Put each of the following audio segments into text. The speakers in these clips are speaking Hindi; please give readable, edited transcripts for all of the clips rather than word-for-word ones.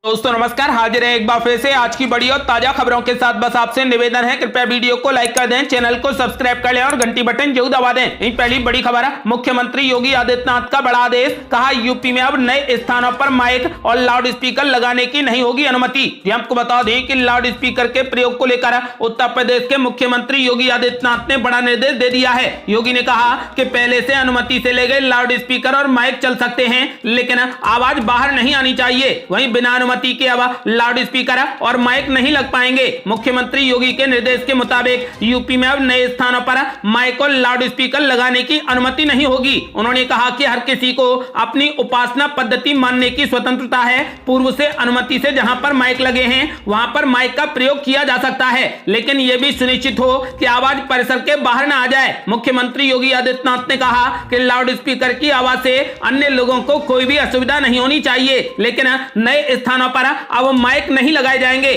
दोस्तों नमस्कार, हाजिर है एक बार फिर से आज की बड़ी और ताजा खबरों के साथ। बस आपसे निवेदन है, कृपया वीडियो को लाइक कर दें, चैनल को सब्सक्राइब कर लें और घंटी बटन जरूर दबा दें। पहली बड़ी खबर है, मुख्यमंत्री योगी आदित्यनाथ का बड़ा आदेश। कहा यूपी में अब नए स्थानों पर माइक और लाउड स्पीकर लगाने की नहीं होगी अनुमति। आपको बता दें कि लाउड स्पीकर के प्रयोग को लेकर उत्तर प्रदेश के मुख्यमंत्री योगी आदित्यनाथ ने बड़ा निर्देश दे दिया है। योगी ने कहा कि पहले से अनुमति से ले गए लाउड स्पीकर और माइक चल सकते हैं, लेकिन आवाज बाहर नहीं आनी चाहिए। वहीं बिना अनुमति के अब लाउड स्पीकर और माइक नहीं लग पाएंगे। मुख्यमंत्री योगी के निर्देश के मुताबिक यूपी में अब नए स्थानों पर माइक और लाउड स्पीकर लगाने की अनुमति नहीं होगी। उन्होंने कहा कि हर किसी को अपनी उपासना पद्धति मानने की स्वतंत्रता है। पूर्व से अनुमति से जहां पर माइक लगे हैं वहां पर माइक का प्रयोग किया जा सकता है, लेकिन यह भी सुनिश्चित हो कि आवाज परिसर के बाहर न आ जाए। मुख्यमंत्री योगी आदित्यनाथ ने कहा कि लाउड स्पीकर की आवाज से अन्य लोगों को कोई भी असुविधा नहीं होनी चाहिए, लेकिन नए स्थानों पर अब माइक नहीं लगाए जाएंगे।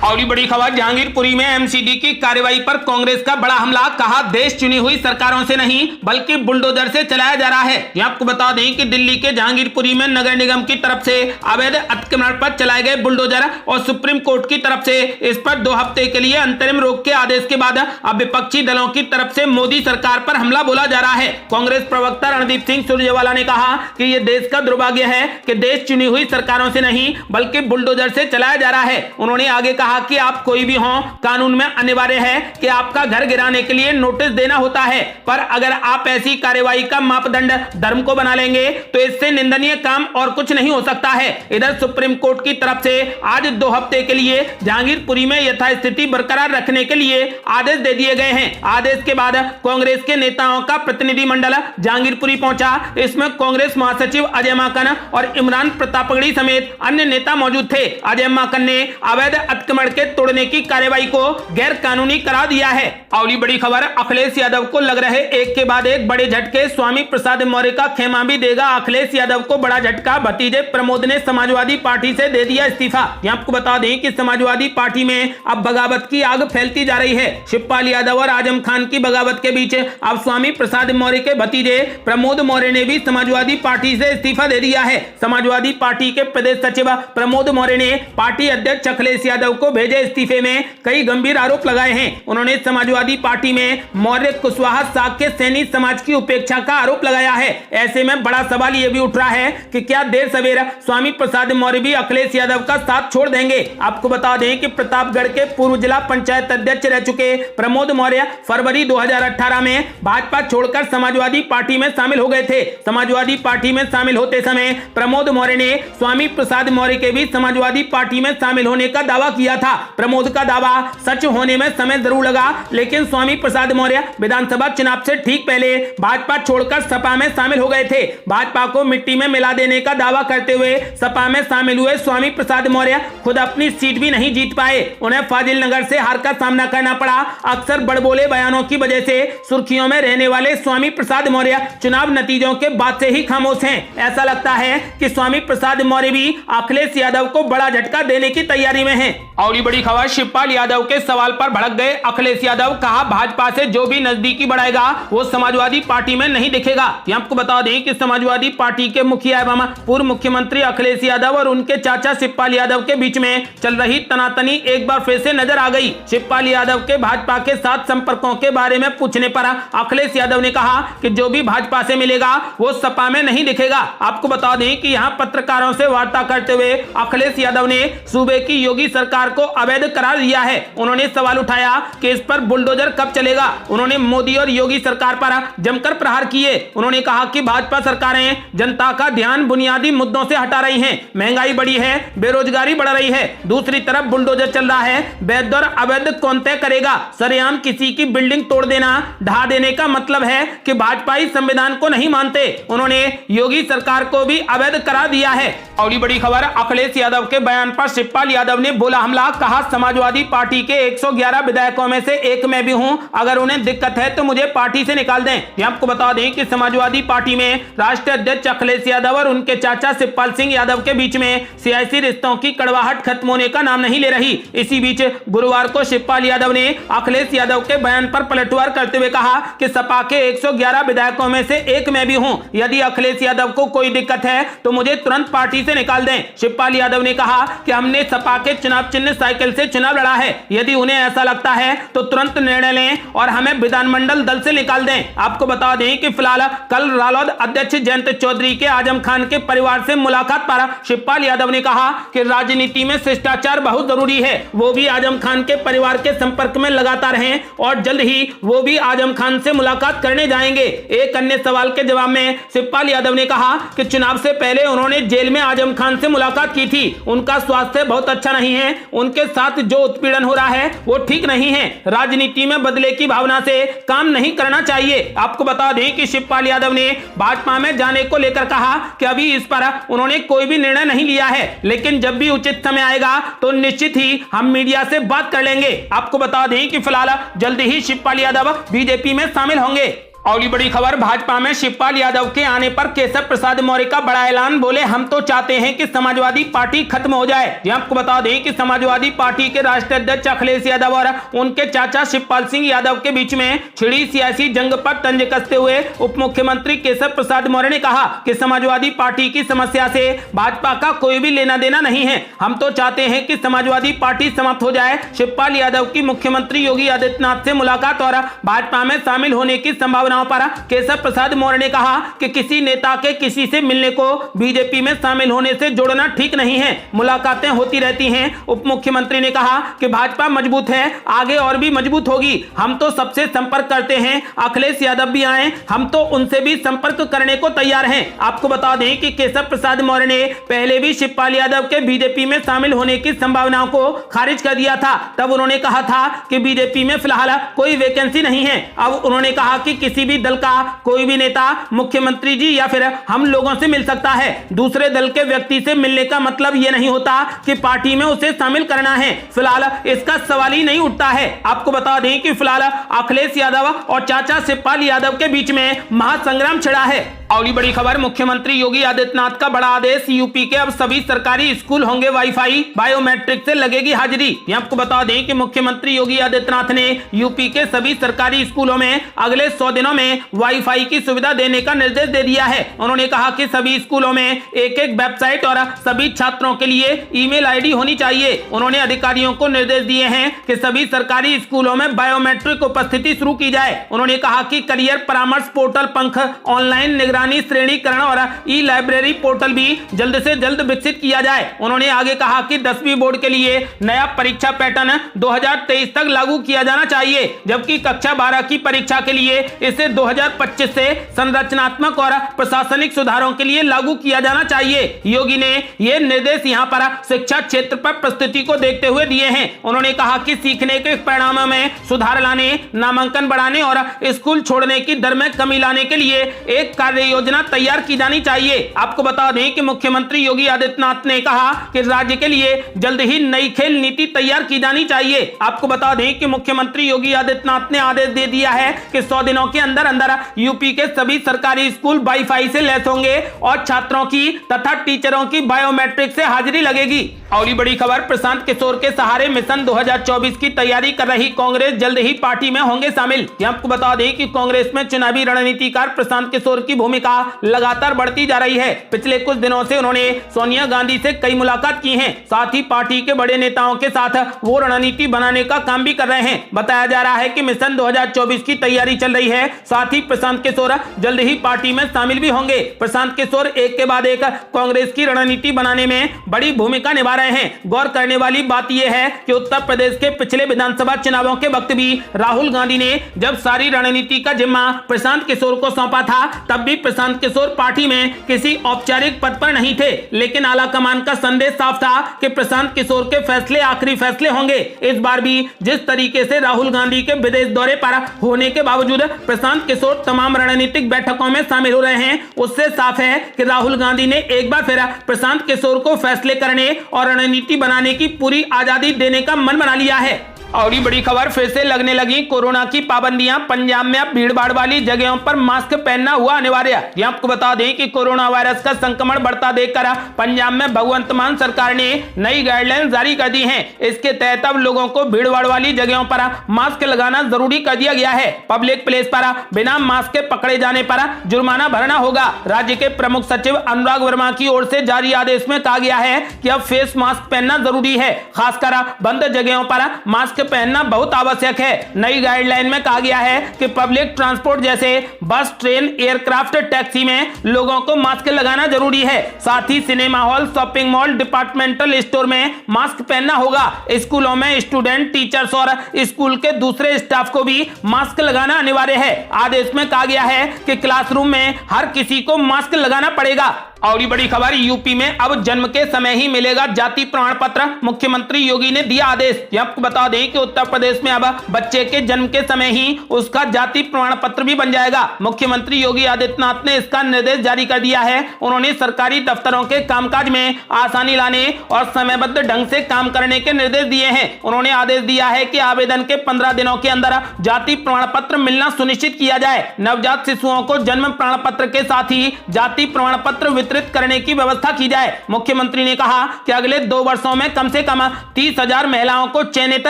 और बड़ी खबर, जहांगीरपुरी में एमसीडी की कार्रवाई पर कांग्रेस का बड़ा हमला। कहा देश चुनी हुई सरकारों से नहीं बल्कि बुलडोजर से चलाया जा रहा है। आपको बता दें कि दिल्ली के जहांगीरपुरी में नगर निगम की तरफ से अवैध अतिक्रमण पर चलाए गए बुलडोजर और सुप्रीम कोर्ट की तरफ से इस पर 2 हफ्ते के लिए अंतरिम रोक के आदेश के बाद अब विपक्षी दलों की तरफ से मोदी सरकार पर हमला बोला जा रहा है। कांग्रेस प्रवक्ता रणदीप सिंह सुरजेवाला ने कहा कि यह देश का दुर्भाग्य है कि देश चुनी हुई सरकारों से नहीं बल्कि बुलडोजर से चलाया जा रहा है। उन्होंने आगे कहा कि आप कोई भी हो, कानून में अनिवार्य है कि आपका घर गिराने के लिए नोटिस देना होता है, पर अगर आप ऐसी कार्रवाई का मापदंड धर्म को बना लेंगे तो इससे निंदनीय काम और कुछ नहीं हो सकता है। इधर सुप्रीम कोर्ट की तरफ से आज 2 हफ्ते के लिए जहांगीरपुरी में यथास्थिति बरकरार रखने के लिए आदेश दे दिए गए हैं। आदेश के बाद कांग्रेस के नेताओं का प्रतिनिधिमंडल जहांगीरपुरी पहुंचा। इसमें कांग्रेस महासचिव अजय माकन और इमरान प्रतापगढ़ी समेत अन्य नेता मौजूद थे। अजय माकन ने अवैध अतिक्रमण के तोड़ने की कार्रवाई को गैर कानूनी करार दिया है। अगली बड़ी खबर, अखिलेश यादव को लग रहे एक के बाद एक बड़े झटके। स्वामी प्रसाद मौर्य का खेमा भी देगा अखिलेश यादव को बड़ा झटका। भतीजे प्रमोद ने समाजवादी पार्टी से दे दिया इस्तीफा। आपको बता दें कि समाजवादी पार्टी में अब बगावत की आग फैलती जा रही है। शिवपाल यादव और आजम खान की बगावत के बीच अब स्वामी प्रसाद मौर्य के भतीजे प्रमोद मौर्य ने भी समाजवादी पार्टी से इस्तीफा दे दिया है। समाजवादी पार्टी के प्रदेश सचिव प्रमोद मौर्य ने पार्टी अध्यक्ष अखिलेश यादव को भेजे इस्तीफे में कई गंभीर आरोप लगाए हैं। उन्होंने समाजवादी पार्टी में मौर्य कुशवाहा शाक्य सैनी समाज की उपेक्षा का आरोप लगाया है। ऐसे में बड़ा सवाल यह भी उठ रहा है कि क्या देर सवेर स्वामी प्रसाद मौर्य भी अखिलेश यादव का साथ छोड़ देंगे। आपको बता दें कि प्रतापगढ़ के पूर्व जिला पंचायत अध्यक्ष रह चुके प्रमोद मौर्य फरवरी 2018 में भाजपा छोड़कर समाजवादी पार्टी में शामिल हो गए थे। समाजवादी पार्टी में शामिल होते समय प्रमोद मौर्य ने स्वामी प्रसाद मौर्य के भी समाजवादी पार्टी में शामिल होने का दावा किया था। प्रमोद का दावा सच होने में समय जरूर लगा, लेकिन स्वामी प्रसाद मौर्य विधानसभा चुनाव से ठीक पहले भाजपा छोड़कर सपा में शामिल हो गए थे। भाजपा को मिट्टी में मिला देने का दावा करते हुए सपा में शामिल हुए स्वामी प्रसाद मौर्य खुद अपनी सीट भी नहीं जीत पाए। उन्हें फाजिल नगर से हार का सामना करना पड़ा। अक्सर बड़बोले बयानों की वजह से सुर्खियों में रहने वाले स्वामी प्रसाद मौर्य चुनाव नतीजों के बाद से ही खामोश हैं। ऐसा लगता है कि स्वामी प्रसाद मौर्य भी अखिलेश यादव को बड़ा झटका देने की तैयारी में हैं। और बड़ी खबर, शिवपाल यादव के सवाल पर भड़क गए अखिलेश यादव। कहा भाजपा से जो भी नजदीकी बढ़ाएगा वो समाजवादी पार्टी में नहीं दिखेगा। आपको बता दें कि समाजवादी पार्टी के मुखिया एवं पूर्व मुख्यमंत्री अखिलेश यादव और उनके चाचा शिवपाल यादव के बीच में चल रही तनातनी एक बार फिर से नजर आ गई। शिवपाल यादव के भाजपा के साथ संपर्कों के बारे में पूछने पर अखिलेश यादव ने कहा कि जो भी भाजपा से मिलेगा वो सपा में नहीं दिखेगा। आपको बता दें कि यहाँ पत्रकारों से वार्ता करते हुए अखिलेश यादव ने सूबे की योगी सरकार को अवैध करार दिया है। उन्होंने सवाल उठाया कि इस पर बुलडोजर कब चलेगा। उन्होंने मोदी और योगी सरकार पर जमकर प्रहार किए। उन्होंने कहा कि भाजपा सरकारें जनता का ध्यान बुनियादी मुद्दों से हटा रही हैं। महंगाई बढ़ी है, बेरोजगारी बढ़ रही है, दूसरी तरफ बुलडोजर चल रहा है। वैध और अवैध कौन तय करेगा। सरेआम किसी की बिल्डिंग तोड़ देना, ढहा देने का मतलब है कि भाजपा इस संविधान को नहीं मानते। उन्होंने योगी सरकार को भी अवैध करार दिया है। और बड़ी खबर, अखिलेश यादव के बयान पर शिवपाल यादव ने बोला हमला। बोला, कहा समाजवादी पार्टी के 111 विधायकों में से एक मैं भी हूं, अगर उन्हें दिक्कत है तो मुझे पार्टी से निकाल दें। ये आपको बता दें कि समाजवादी पार्टी में राष्ट्रीय अध्यक्ष अखिलेश यादव और उनके चाचा शिवपाल सिंह यादव के बीच में सियासी रिश्तों की कड़वाहट खत्म होने का नाम नहीं ले रही। इसी बीच गुरुवार को शिवपाल यादव ने अखिलेश यादव के बयान पर पलटवार करते हुए कहा कि सपा के 111 विधायकों में से एक मैं भी हूं, यदि अखिलेश यादव को कोई दिक्कत है तो मुझे तुरंत पार्टी से निकाल दें। शिवपाल यादव ने कहा कि हमने सपा के चुनाव चिन्ह साइकिल से चुनाव लड़ा है, यदि उन्हें ऐसा लगता है तो तुरंत निर्णय लें और हमें विधानमंडल दल से निकाल दें। आपको बता दें कि फिलहाल कल रालोद अध्यक्ष जयंत चौधरी के आजम खान के परिवार से मुलाकात पर शिवपाल यादव ने कहा कि राजनीति में शिष्टाचार बहुत जरूरी है, वो भी आजम खान के परिवार के संपर्क में लगातार हैं और जल्द ही वो भी आजम खान से मुलाकात करने जाएंगे। एक अन्य सवाल के जवाब में शिवपाल यादव ने कहा कि चुनाव से पहले उन्होंने जेल में आजम खान से मुलाकात की थी, उनका स्वास्थ्य बहुत अच्छा नहीं है, उनके साथ जो उत्पीड़न हो रहा है वो ठीक नहीं है, राजनीति में बदले की भावना से काम नहीं करना चाहिए। आपको बता दें कि शिवपाल यादव ने भाजपा में जाने को लेकर कहा कि अभी इस पर उन्होंने कोई भी निर्णय नहीं लिया है, लेकिन जब भी उचित समय आएगा तो निश्चित ही हम मीडिया से बात कर लेंगे। आपको बता दें कि फिलहाल जल्द ही शिवपाल यादव बीजेपी में शामिल होंगे। अगली बड़ी खबर, भाजपा में शिवपाल यादव के आने पर केशव प्रसाद मौर्य का बड़ा ऐलान, बोले हम तो चाहते हैं कि समाजवादी पार्टी खत्म हो जाए। ये आपको बता दें कि समाजवादी पार्टी के राष्ट्रीय अध्यक्ष अखिलेश यादव और उनके चाचा शिवपाल सिंह यादव के बीच में छिड़ी सियासी जंग पर तंज कसते हुए उप मुख्यमंत्री केशव प्रसाद मौर्य ने कहा कि समाजवादी पार्टी की समस्या से भाजपा का कोई भी लेना देना नहीं है, हम तो चाहते हैं कि समाजवादी पार्टी समाप्त हो जाए। शिवपाल यादव की मुख्यमंत्री योगी आदित्यनाथ से मुलाकात और भाजपा में शामिल होने की संभावना पर केशव प्रसाद मौर्य ने कहा कि किसी नेता के किसी से मिलने को बीजेपी में शामिल होने से जोड़ना ठीक नहीं है, मुलाकातें होती रहती हैं। उप मुख्यमंत्री ने कहा कि भाजपा मजबूत है, आगे और भी मजबूत होगी, हम तो सबसे संपर्क करते हैं, अखिलेश यादव भी आए, हम तो उनसे भी संपर्क करने को तैयार हैं। आपको बता दें कि केशव प्रसाद मौर्य ने पहले भी शिवपाल यादव के बीजेपी में शामिल होने की संभावनाओं को खारिज कर दिया था, तब उन्होंने कहा था कि बीजेपी में फिलहाल कोई वैकेंसी नहीं है। अब उन्होंने कहा कि किसी भी दल का कोई भी नेता मुख्यमंत्री जी या फिर हम लोगों से मिल सकता है, दूसरे दल के व्यक्ति से मिलने का मतलब यह नहीं होता कि पार्टी में उसे शामिल करना है, फिलहाल इसका सवाल ही नहीं उठता है। आपको बता दें कि फिलहाल अखिलेश यादव और चाचा शिवपाल यादव के बीच में महासंग्राम छिड़ा है। अगली बड़ी खबर, मुख्यमंत्री योगी आदित्यनाथ का बड़ा आदेश, यूपी के अब सभी सरकारी स्कूल होंगे वाईफाई, बायोमेट्रिक से लगेगी हाजिरी। आपको बता दें कि मुख्यमंत्री योगी आदित्यनाथ ने यूपी के सभी सरकारी स्कूलों में अगले 100 दिनों में वाईफाई की सुविधा देने का निर्देश दे दिया है। उन्होंने कहा कि सभी स्कूलों में एक एक वेबसाइट और सभी छात्रों के लिए ईमेल आईडी होनी चाहिए। उन्होंने अधिकारियों को निर्देश दिए हैं कि सभी सरकारी स्कूलों में बायोमेट्रिक उपस्थिति शुरू की जाए। उन्होंने कहा कि करियर परामर्श पोर्टल पंख, ऑनलाइन निगरानी श्रेणीकरण और ई लाइब्रेरी पोर्टल भी जल्द से जल्द विकसित किया जाए। उन्होंने आगे कहा कि 10वीं बोर्ड के लिए नया परीक्षा पैटर्न 2023 तक लागू किया जाना चाहिए, जबकि कक्षा 12 की परीक्षा के लिए इसे 2025 से संरचनात्मक और प्रशासनिक सुधारों के लिए लागू किया जाना चाहिए। योगी ने ये निर्देश यहां पर शिक्षा क्षेत्र पर परिस्थिति को देखते हुए दिए हैं। उन्होंने कहा कि सीखने के परिणामों में सुधार लाने, नामांकन बढ़ाने और स्कूल छोड़ने की दर में कमी लाने के लिए एक कार्य योजना तैयार की जानी चाहिए। आपको बता दें कि मुख्यमंत्री योगी आदित्यनाथ ने कहा कि राज्य के लिए जल्द ही नई खेल नीति तैयार की जानी चाहिए। आपको बता दें कि मुख्यमंत्री योगी आदित्यनाथ ने आदेश दे दिया है कि 100 दिनों के अंदर अंदर यूपी के सभी सरकारी स्कूल वाईफाई से लैस होंगे और छात्रों की तथा टीचरों की बायोमेट्रिक से हाजिरी लगेगी। अगली बड़ी खबर, प्रशांत किशोर के सहारे मिशन 2024 की तैयारी कर रही कांग्रेस जल्द ही पार्टी में होंगे शामिल। आपको बता दें कि कांग्रेस में चुनावी रणनीतिकार प्रशांत किशोर की भूमिका लगातार बढ़ती जा रही है। पिछले कुछ दिनों से उन्होंने सोनिया गांधी से कई मुलाकात की है, साथ ही पार्टी के बड़े नेताओं के साथ वो रणनीति बनाने का काम भी कर रहे हैं। बताया जा रहा है कि मिशन 2024 की तैयारी चल रही है, साथ ही प्रशांत किशोर जल्द ही पार्टी में शामिल भी होंगे। प्रशांत किशोर एक के बाद एक कांग्रेस की रणनीति बनाने में बड़ी भूमिका निभा रहे हैं। गौर करने वाली बात यह है कि उत्तर प्रदेश के पिछले विधानसभा चुनावों के वक्त भी राहुल गांधी ने जब सारी रणनीति का जिम्मा प्रशांत किशोर को सौंपा था, तब भी प्रशांत किशोर पार्टी में किसी औपचारिक पद पर नहीं थे, लेकिन आला कमान का संदेश साफ था कि प्रशांत किशोर के फैसले आखिरी फैसले होंगे। इस बार भी जिस तरीके से राहुल गांधी के विदेश दौरे पर होने के बावजूद प्रशांत किशोर तमाम रणनीतिक बैठकों में शामिल हो रहे हैं, उससे साफ है कि राहुल गांधी ने एक बार फिर प्रशांत किशोर को फैसले करने और रणनीति बनाने की पूरी आजादी देने का मन बना लिया है। और ये बड़ी खबर, फिर से लगने लगी कोरोना की पाबंदियां। पंजाब में अब भीड़ भाड़ वाली जगहों पर मास्क पहनना हुआ अनिवार्य। आपको बता दें कि कोरोना वायरस का संक्रमण बढ़ता देखकर पंजाब में भगवंत मान सरकार ने नई गाइडलाइन जारी कर दी है। इसके तहत अब लोगों को भीड़ भाड़ वाली जगहों पर मास्क लगाना जरूरी कर दिया गया है। पब्लिक प्लेस पर बिना मास्क के पकड़े जाने पर जुर्माना भरना होगा। राज्य के प्रमुख सचिव अनुराग वर्मा की ओर से जारी आदेश में कहा गया है कि अब फेस मास्क पहनना जरूरी है। खासकर बंद जगहों पर मास्क पहनना बहुत आवश्यक है। नई गाइडलाइन में कहा गया है कि पब्लिक ट्रांसपोर्ट जैसे बस, ट्रेन, एयरक्राफ्ट, टैक्सी में लोगों को मास्क लगाना जरूरी है। साथ ही cinema hall, shopping mall, departmental store में मास्क पहनना होगा। स्कूलों में स्टूडेंट, टीचर्स और स्कूल के दूसरे स्टाफ को भी मास्क लगाना अनिवार्य है। आदेश में कहा गया है कि क्लासरूम में हर किसी को मास्क लगाना पड़ेगा। और ये बड़ी खबर, यूपी में अब जन्म के समय ही मिलेगा जाति प्रमाण पत्र। मुख्यमंत्री योगी ने दिया आदेश। आपको बता दें कि उत्तर प्रदेश में अब बच्चे के जन्म के समय ही उसका जाति प्रमाण पत्र भी बन जाएगा। मुख्यमंत्री योगी आदित्यनाथ ने इसका निर्देश जारी कर दिया है। उन्होंने सरकारी दफ्तरों के कामकाज में आसानी लाने और समयबद्ध ढंग से काम करने के निर्देश दिए हैं। उन्होंने आदेश दिया है कि आवेदन के 15 दिनों के अंदर जाति प्रमाण पत्र मिलना सुनिश्चित किया जाए। नवजात शिशुओं को जन्म प्रमाण पत्र के साथ ही जाति प्रमाण पत्र वितरित करने की व्यवस्था की जाए। मुख्यमंत्री ने कहा कि अगले 2 वर्षों में कम से कम 30,000 महिलाओं को चयनित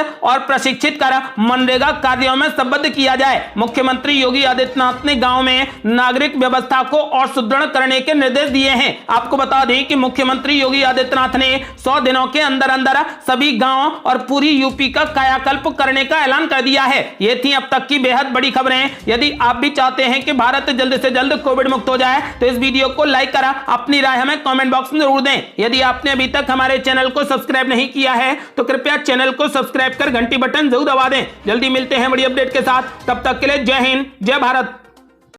और प्रशिक्षित कर मनरेगा कार्यों में संबद्ध किया जाए। मुख्यमंत्री योगी आदित्यनाथ ने गांव में नागरिक व्यवस्था को और सुदृढ़ करने के निर्देश दिए हैं। आपको बता दें कि मुख्यमंत्री योगी आदित्यनाथ ने 100 दिनों के अंदर अंदर सभी गांवों और पूरी यूपी का कायाकल्प करने का ऐलान कर दिया है। ये थी अब तक की बेहद बड़ी खबरें। यदि आप भी चाहते हैं कि भारत जल्द से जल्द कोविड मुक्त हो जाए तो इस वीडियो को लाइक करा, अपनी राय हमें कमेंट बॉक्स में जरूर दें। यदि आपने अभी तक हमारे चैनल को सब्सक्राइब नहीं किया है तो कृपया चैनल को सब्सक्राइब कर घंटी बटन जरूर दबा दें। जल्दी मिलते हैं बड़ी अपडेट के साथ। तब तक के लिए जय हिंद, जय भारत।